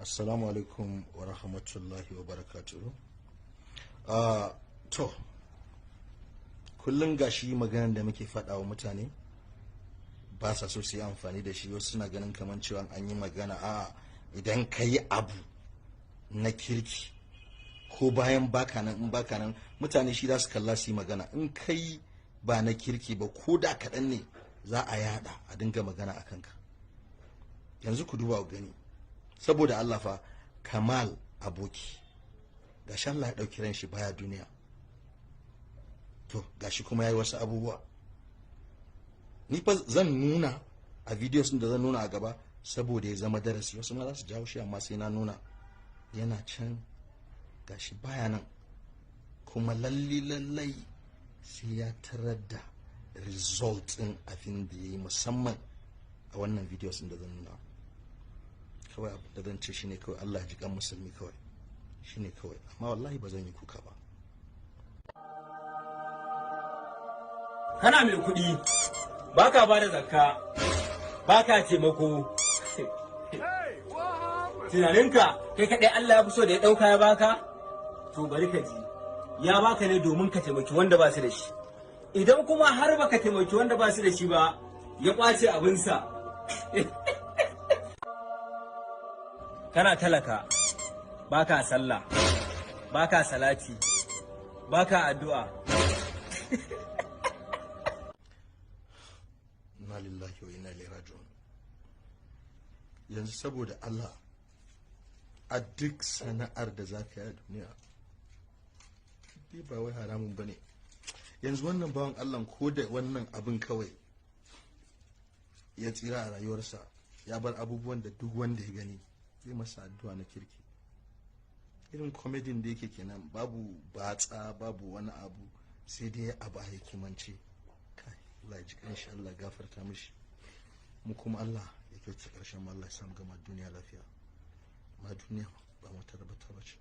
Assalamu alaikum wa rahmatullahi wa barakatuhu. To, kullum gashi maganar da muke faɗa wa mutane ba sa so su yi amfani da shi, wasu suna ganin kamar cewa an yi magana idan ka yi abu na kirki ko bayan baka nan in baka nan mutane shi za su kalla su yi magana. In kai ba na kirki ba ko da kaɗan ne za a yada a dinga magana a kanka. Yanzu ku duba ku gani, saboda Allah fa, Kamal aboki gashi Allah ya ɗauki ran shi baya duniya, to gashi kuma ya yi wasu abubuwa. Ni fa zan nuna a videos da zan nuna a gaba saboda ya zama darasi. Wasu ma za su jawo shi, amma sai na nuna yana can gashi baya nan, kuma lallai sai ya tarar da result ɗin abin da ya yi, musamman a wannan videos da zan nuna. Kawai abin da zan ce shine kawai Allah ya ji kan musulmi, kawai shine kawai, amma wallahi ba zan yi kuka ba. Kana mai kuɗi baka ba da zakka, baka taimako, tunaninka kai kaɗai Allah ya fi so da ya ɗauka ya baka? To bari ka ji, ya baka ne domin ka taimaki wanda ba su da shi. Idan kuma har baka taimaki wanda ba su da shi ba, ya ƙwace abinsa. Kana talaka, baka sallah, baka salati, baka addu'a. Inna lillahi wa inna ilaihi raji'un. Yanzu saboda Allah, a duk sana'ar da za ka yi a duniya, dai ba wai haramun ba ne. Yanzu wannan bawan Allah ko da wannan abin kawai ya tsira a rayuwarsa, ya bar abubuwan da duk wanda ya gani zai masa addu'a na kirki. Irin komedin da yake kenan, babu batsa, babu wani abu, sai dai abu a hikimance. Allah ya ji kanshi, Allah gafarta mishi, mu kuma Allah ya kyauta karshen mu, Allah ya samu gama duniya lafiya, ma duniya ba mu tarbata ba ce.